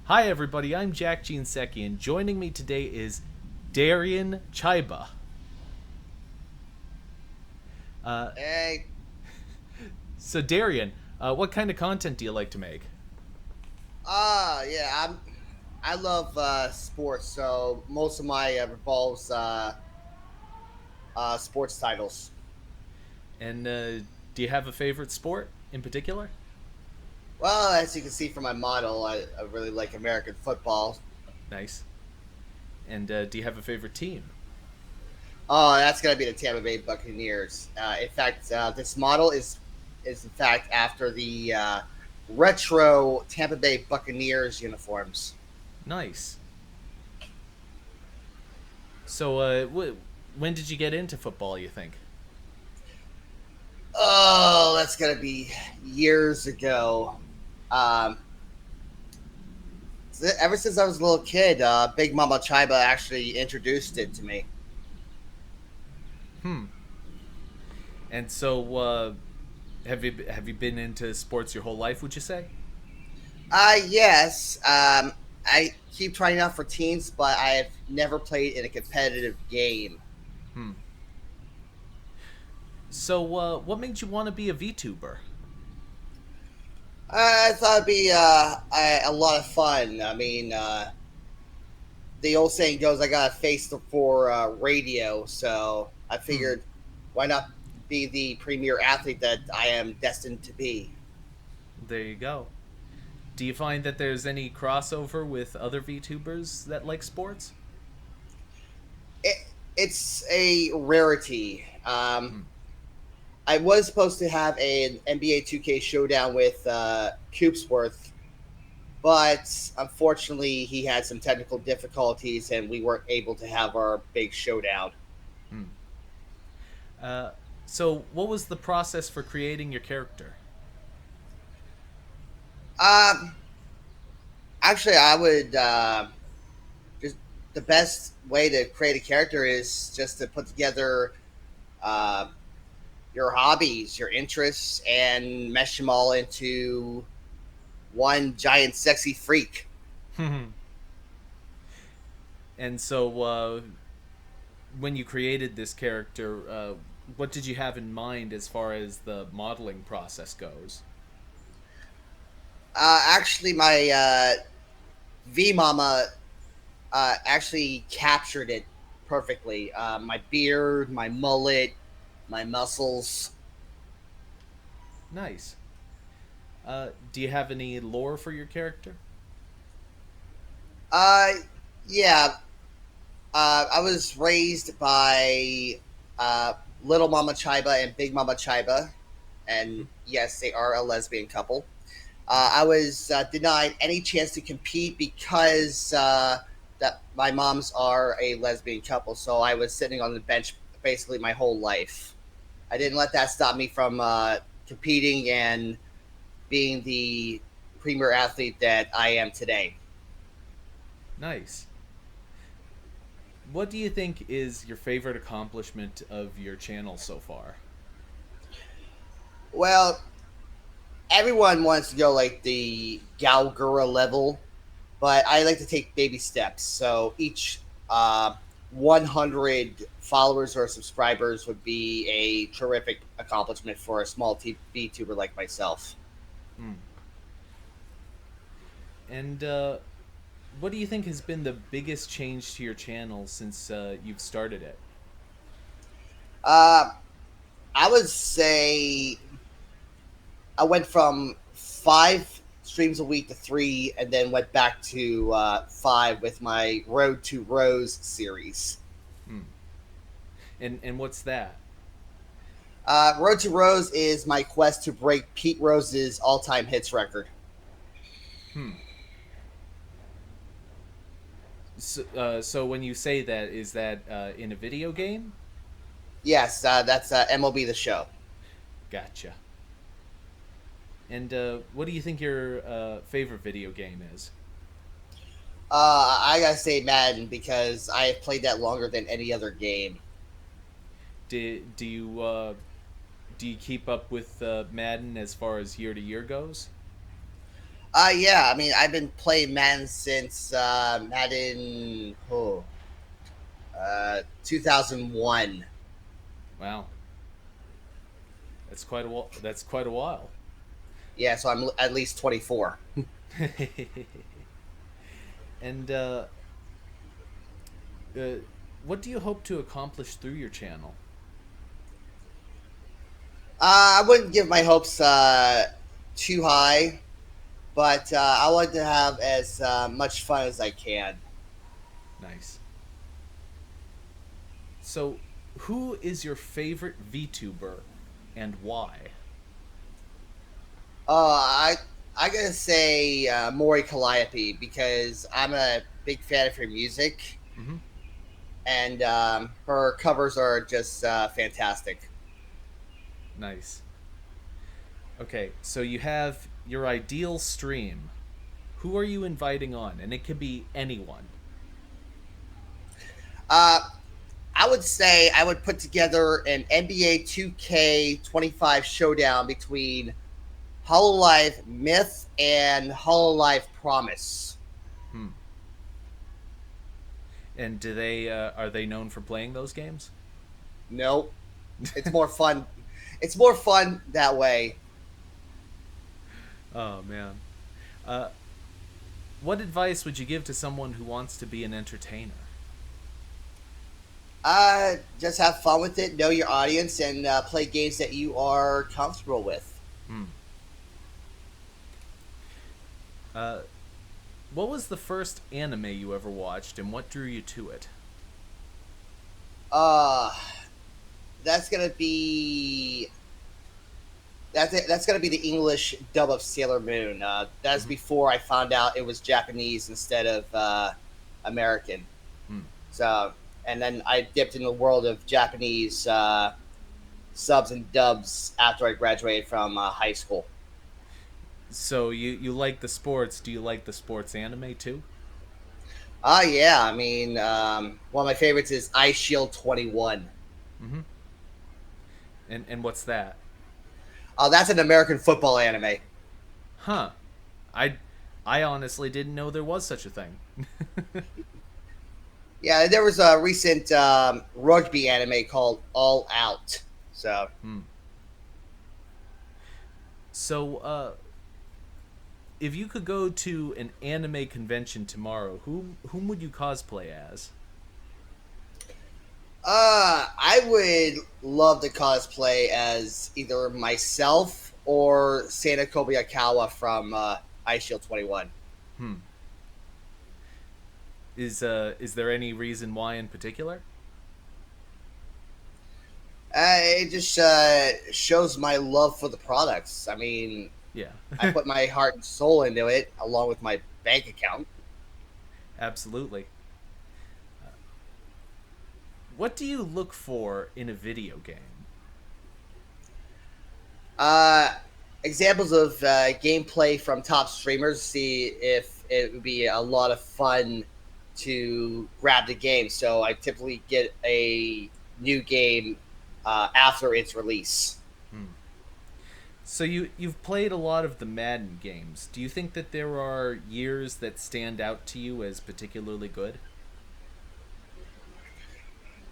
Hi everybody, I'm Jack Jinseki, and joining me today is Darien Chyba. Uh, Hey, so Darien, what kind of content do you like to make? yeah, I love sports, so most of my revolves sports titles. And do you have a favorite sport in particular? Well, as you can see from my model, I really like American football. Nice. And do you have a favorite team? Oh, that's gonna be the Tampa Bay Buccaneers. In fact, this model is in fact after the retro Tampa Bay Buccaneers uniforms. Nice. So, when did you get into football, you think? Oh, that's gonna be years ago. Um, Ever since I was a little kid, Big Mama Chyba actually introduced it to me. Hmm. And so, have you been into sports your whole life, would you say? Yes. I keep trying out for teams, but I have never played in a competitive game. Hmm. So, what made you want to be a VTuber? I thought it'd be a lot of fun. I mean, the old saying goes, "I got a face for radio," so I Hmm. figured, why not be the premier athlete that I am destined to be? There you go. Do you find that there's any crossover with other VTubers that like sports? It, it's a rarity. Hmm. I was supposed to have an NBA 2K showdown with Coopsworth, but unfortunately, he had some technical difficulties, and we weren't able to have our big showdown. Hmm. Uh, so, what was the process for creating your character? Um, Actually, I would just the best way to create a character is just to put together uh, your hobbies, your interests, and mesh them all into one giant sexy freak. And so, when you created this character, what did you have in mind as far as the modeling process goes? Actually, my V Mama actually captured it perfectly. My beard, my mullet, my muscles. Nice. Do you have any lore for your character? Uh, yeah. I was raised by uh, Little Mama Chyba and Big Mama Chyba, and yes, they are a lesbian couple. I was denied any chance to compete because that my moms are a lesbian couple, so I was sitting on the bench basically my whole life. I didn't let that stop me from competing and being the premier athlete that I am today. Nice. What do you think is your favorite accomplishment of your channel so far? Well, everyone wants to go like the Galgura level, but I like to take baby steps. So each 100 followers or subscribers would be a terrific accomplishment for a small VTuber like myself. Hmm. And what do you think has been the biggest change to your channel since you've started it? Uh, I would say I went from 5 streams a week to three, and then went back to five with my Road to Rose series. Hmm. And what's that? Road to Rose is my quest to break Pete Rose's all-time hits record. Hmm. So when you say that, is that in a video game? Yes, that's MLB The Show. Gotcha. And what do you think your favorite video game is? I gotta say Madden because I have played that longer than any other game. Do you keep up with Madden as far as year to year goes? Yeah, I mean, I've been playing Madden since Madden 2001. Wow, that's quite a while. Yeah, so I'm at least 24. And uh, what do you hope to accomplish through your channel? I wouldn't give my hopes too high, but I want to have as much fun as I can. Nice. So, who is your favorite VTuber and why? I I gotta say Maury Calliope because I'm a big fan of her music, Hmm. and her covers are just fantastic. Nice. Okay, so you have your ideal stream. Who are you inviting on? And it could be anyone. Uh, I would say I would put together an NBA 2K25 showdown between Hololive Myth and Hololive Promise. Hmm. And do they are they known for playing those games? Nope, it's more fun. It's more fun that way. Oh man. Uh, what advice would you give to someone who wants to be an entertainer? Just have fun with it, know your audience, and play games that you are comfortable with. Hmm. Uh, what was the first anime you ever watched, and what drew you to it? Uh, that's gonna be that's gonna be the English dub of Sailor Moon. That's Mm-hmm. before I found out it was Japanese instead of American. Hmm. So, and then I dipped in the world of Japanese subs and dubs after I graduated from high school. So you like the sports? Do you like the sports anime too? Yeah, I mean, one of my favorites is Ice Shield 21. Mm-hmm. And what's that? That's an American football anime. Huh. I I honestly didn't know there was such a thing. Yeah, there was a recent rugby anime called All Out. So, Hmm. So if you could go to an anime convention tomorrow, whom would you cosplay as? I would love to cosplay as either myself or Santa Kobayakawa from Ice Shield 21. Hmm. Is there any reason why in particular? It just shows my love for the products. I mean, Yeah. I put my heart and soul into it along with my bank account. Absolutely. What do you look for in a video game? Uh, Examples of gameplay from top streamers, see if it would be a lot of fun to grab the game. So I typically get a new game after its release. Hmm. So you've played a lot of the Madden games. Do you think that there are years that stand out to you as particularly good?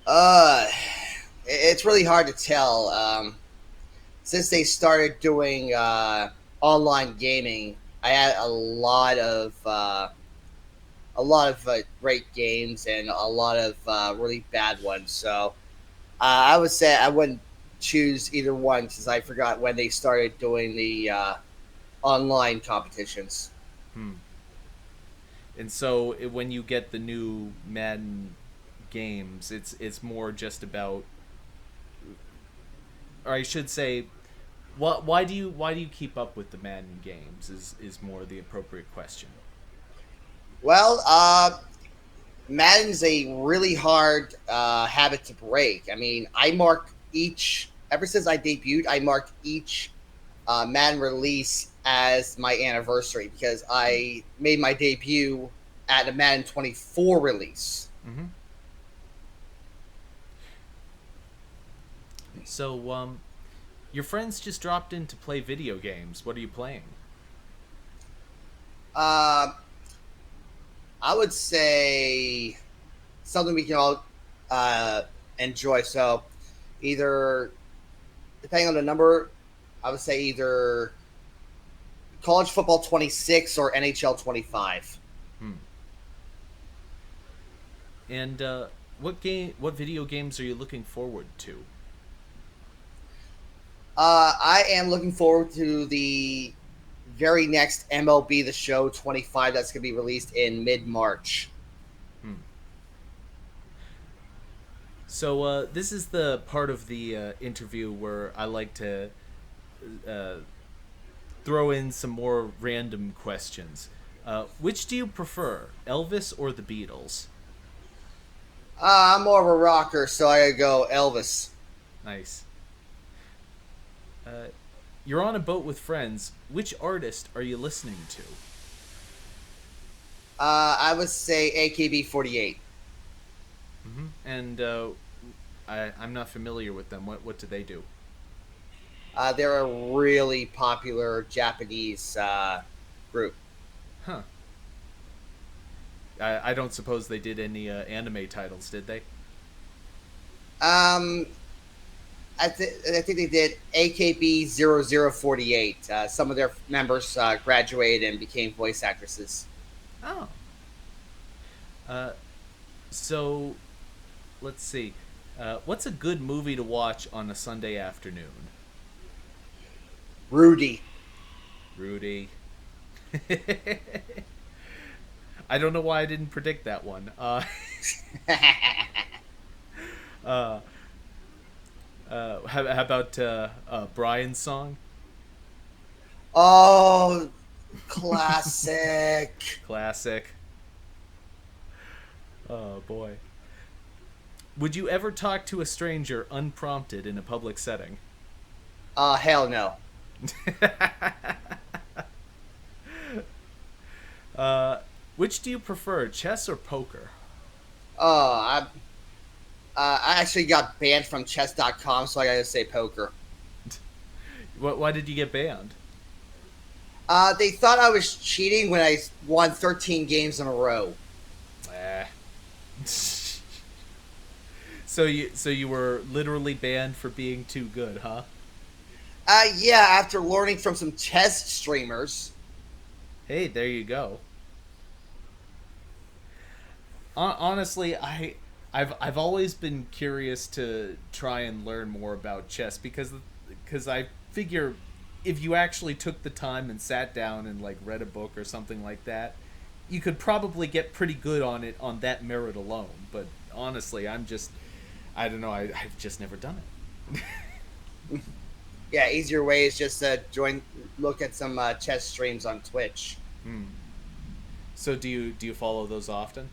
Uh, it's really hard to tell. Since they started doing online gaming, I had a lot of great games and a lot of really bad ones. So I would say I wouldn't choose either one since I forgot when they started doing the online competitions. Hmm. And so when you get the new Madden games, it's more just about, or I should say, why do you keep up with the Madden games? Is more the appropriate question. Well, Madden's a really hard habit to break. I mean, I mark each ever since I debuted. I marked each Madden release as my anniversary because Hmm. I made my debut at a Madden 24 release. Mm-hmm. So your friends just dropped in to play video games. What are you playing? Uh, I would say something we can all uh, enjoy. So either, depending on the number, I would say either college football 26 or NHL 25. Hmm. And what video games are you looking forward to? I am looking forward to the very next MLB The Show 25 that's going to be released in mid March. Hmm. So this is the part of the interview where I like to uh, throw in some more random questions. Which do you prefer, Elvis or the Beatles? I'm more of a rocker, so I gotta go Elvis. Nice. Uh, you're on a boat with friends. Which artist are you listening to? I would say AKB48. Mm-hmm. And I'm not familiar with them. What do they do? They're a really popular Japanese group. Huh. I don't suppose they did any anime titles, did they? Um, I think they did AKB 0048. Some of their members graduated and became voice actresses. Oh. Uh, so let's see. What's a good movie to watch on a Sunday afternoon? Rudy. Rudy. I don't know why I didn't predict that one. Uh, how about Brian's song? Oh, classic. Classic. Oh boy. Would you ever talk to a stranger unprompted in a public setting? Hell no. uh, which do you prefer, chess or poker? Oh, I actually got banned from chess.com, so I gotta say poker. Why did you get banned? They thought I was cheating when I won 13 games in a row. Eh. So you were literally banned for being too good, huh? Yeah, after learning from some chess streamers. Hey, there you go. Honestly, I've always been curious to try and learn more about chess because I figure if you actually took the time and sat down and like read a book or something like that, you could probably get pretty good on it on that merit alone. But honestly, I don't know. I've just never done it. Yeah, easier way is just look at some chess streams on Twitch. Hmm. So do you follow those often?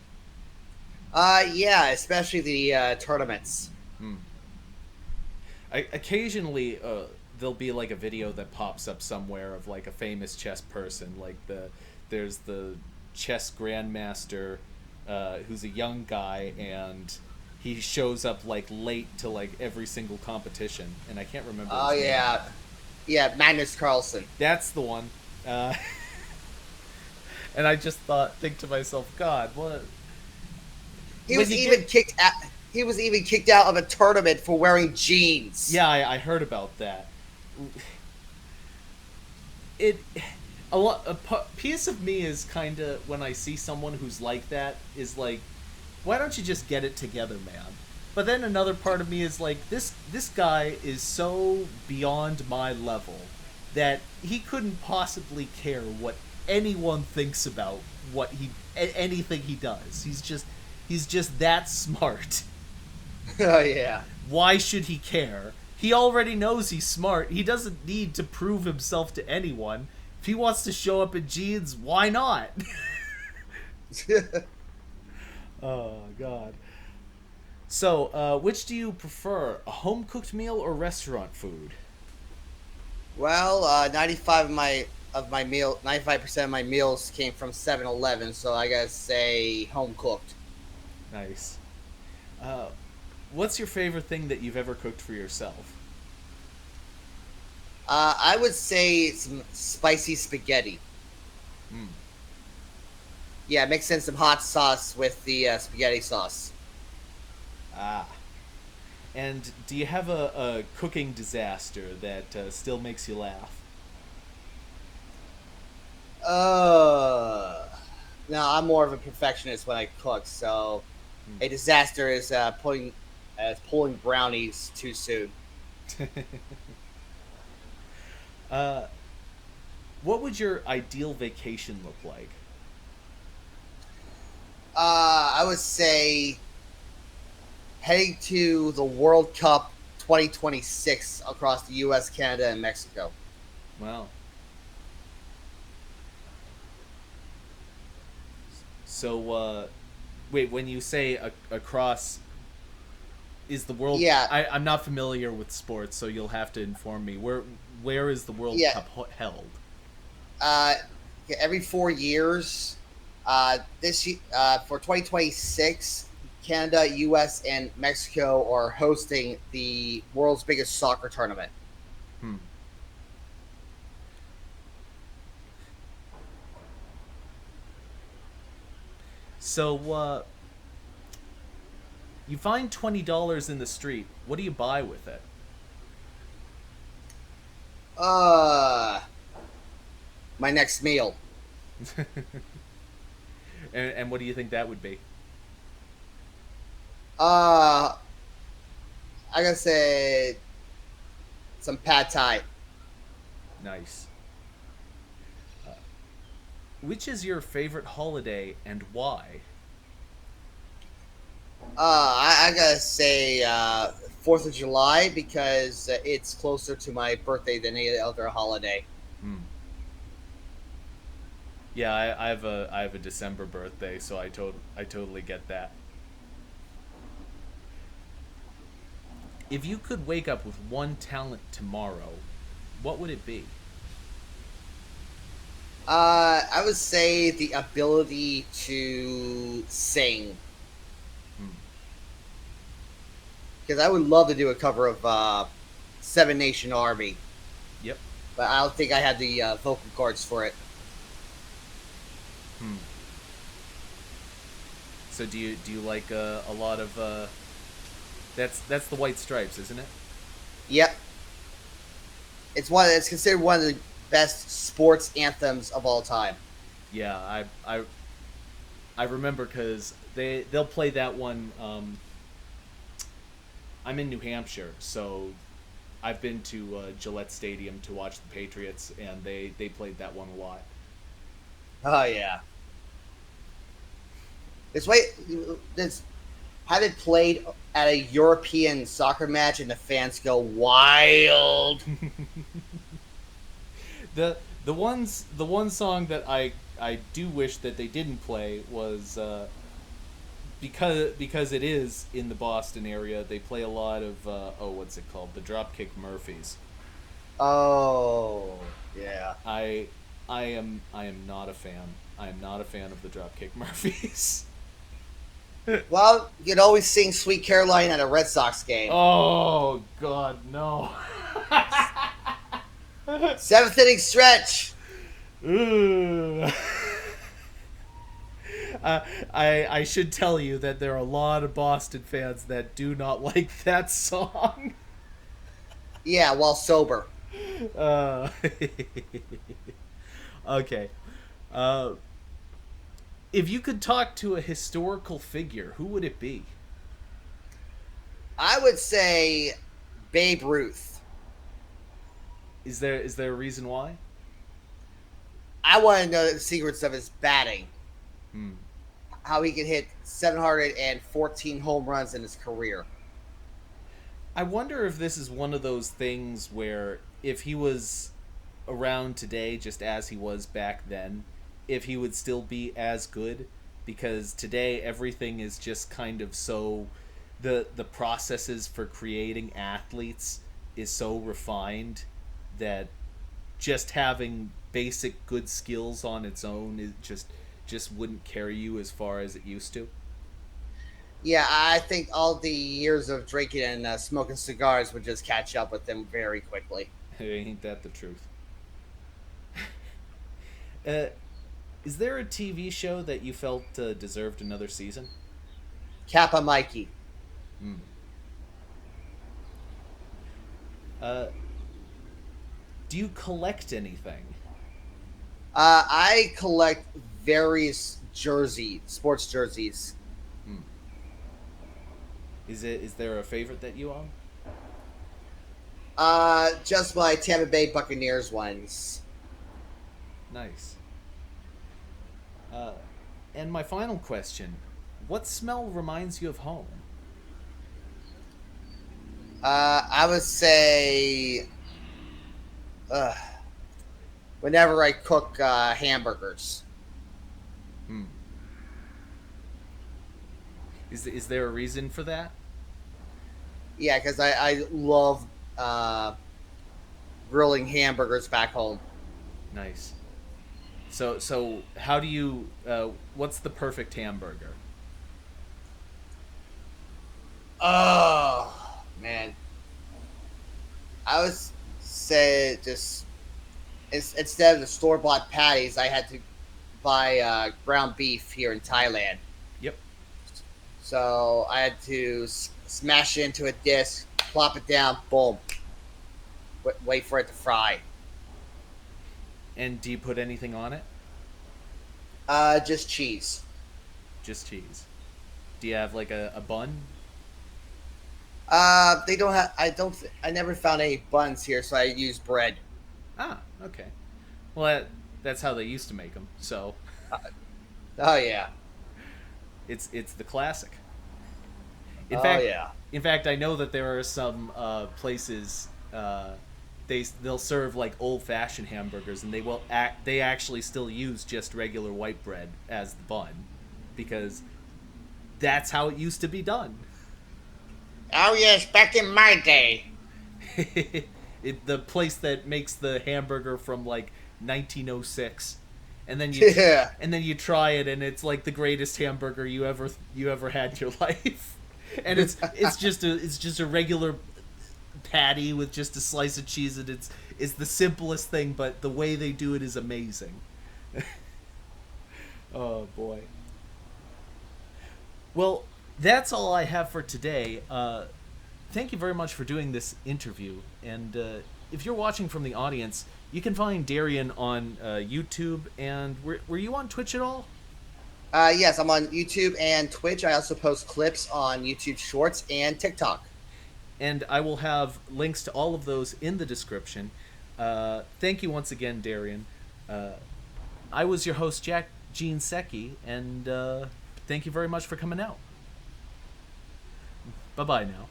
Yeah, especially the tournaments. Hmm. Occasionally, there'll be like a video that pops up somewhere of like a famous chess person. Like there's the chess grandmaster, who's a young guy, and he shows up like late to like every single competition, and I can't remember. Oh his name. yeah, yeah, Magnus Carlsen. That's the one. And I just think to myself, God, what? He was even kicked out. He was even kicked out of a tournament for wearing jeans. Yeah, I heard about that. It a piece of me is kind of when I see someone who's like that is like, why don't you just get it together, man? But then another part of me is like, this guy is so beyond my level that he couldn't possibly care what anyone thinks about anything he does. He's just that smart. Oh yeah. Why should he care? He already knows he's smart. He doesn't need to prove himself to anyone. If he wants to show up in jeans, why not? Oh, God. So, which do you prefer, a home-cooked meal or restaurant food? Well, 95% of my meals came from 7-Eleven, so I gotta say home cooked. Nice. Uh, what's your favorite thing that you've ever cooked for yourself? I would say some spicy spaghetti. Hmm. Yeah, mix in some hot sauce with the spaghetti sauce. Ah. And do you have a cooking disaster that still makes you laugh? Uh, no, I'm more of a perfectionist when I cook, so Hmm. a disaster is pulling brownies too soon. uh, what would your ideal vacation look like? I would say heading to the World Cup 2026 across the U.S., Canada, and Mexico. Well, so wait, when you say across, is the world? Yeah, I'm not familiar with sports, so you'll have to inform me. Where is the World yeah. Cup held? Uh, every 4 years. For 2026, Canada, U.S., and Mexico are hosting the world's biggest soccer tournament. Hmm. So you find $20 in the street. What do you buy with it? Uh, my next meal. And what do you think that would be? Uh, I gotta say some pad thai. Nice. Uh, which is your favorite holiday and why? I gotta say 4th of July because it's closer to my birthday than any other holiday. Hmm. Yeah, I have a December birthday, so I totally get that. If you could wake up with one talent tomorrow, what would it be? I would say the ability to sing Hmm. because I would love to do a cover of Seven Nation Army, Yep. but I don't think I have the vocal cords for it. Hmm. So do you like a lot of that's the White Stripes, isn't it? Yep, it's considered one of the best sports anthems of all time. Yeah, I remember because they'll play that one. I'm in New Hampshire, so I've been to Gillette Stadium to watch the Patriots, and they played that one a lot. Oh yeah, this way, this have it played at a European soccer match and the fans go wild. The one song that I do wish that they didn't play was because it is in the Boston area. They play a lot of oh, what's it called, the Dropkick Murphys. Oh yeah. I I am not a fan. I am not a fan of the Dropkick Murphys. Well, you would always sing "Sweet Caroline" at a Red Sox game. Oh God, no. Seventh inning stretch. Ugh. I should tell you that there are a lot of Boston fans that do not like that song. Yeah, while sober. Uh, okay. Uh, if you could talk to a historical figure, who would it be? I would say Babe Ruth. Is there a reason why? I want to know the secrets of his batting. Hmm. How he can hit 714 home runs in his career. I wonder if this is one of those things where if he was around today just as he was back then, if he would still be as good, because today everything is just kind of so the processes for creating athletes is so refined that just having basic good skills on its own is just wouldn't carry you as far as it used to. Yeah, I think all the years of drinking and smoking cigars would just catch up with him very quickly. Ain't that the truth? Uh, Is there a TV show that you felt deserved another season? Kappa Mikey. Hmm. Uh, do you collect anything? I collect various sports jerseys. Hmm. Is there a favorite that you own? Just my Tampa Bay Buccaneers ones. Nice. Uh, and my final question: what smell reminds you of home? I would say, uh, whenever I cook hamburgers. Hmm. Is there a reason for that? Yeah, because I love uh, grilling hamburgers back home. Nice. So how do you? What's the perfect hamburger? Oh man, I would say just instead of the store bought patties, I had to buy ground beef here in Thailand. Yep. So I had to smash it into a disc, plop it down, boom, wait for it to fry. And do you put anything on it? Just cheese. Just cheese. Do you have like a bun? They don't have. I never found any buns here, so I use bread. Ah, okay. Well, that's how they used to make them. So Uh, oh yeah. it's the classic. In Oh fact, yeah. in fact, I know that there are some places they'll serve like old fashioned hamburgers, and they actually still use just regular white bread as the bun, because that's how it used to be done. Oh yes, back in my day. The place that makes the hamburger from like 1906, and then Yeah. you try it, and it's like the greatest hamburger you ever had in your life. And it's just a regular patty with just a slice of cheese, and it's the simplest thing, but the way they do it is amazing. Oh boy. Well, that's all I have for today. Thank you very much for doing this interview. And if you're watching from the audience, you can find Darien on YouTube. And were you on Twitch at all? Yes, I'm on YouTube and Twitch. I also post clips on YouTube Shorts and TikTok. And I will have links to all of those in the description. Thank you once again, Darien. I was your host, Jack Jinseki, and thank you very much for coming out. Bye-bye now.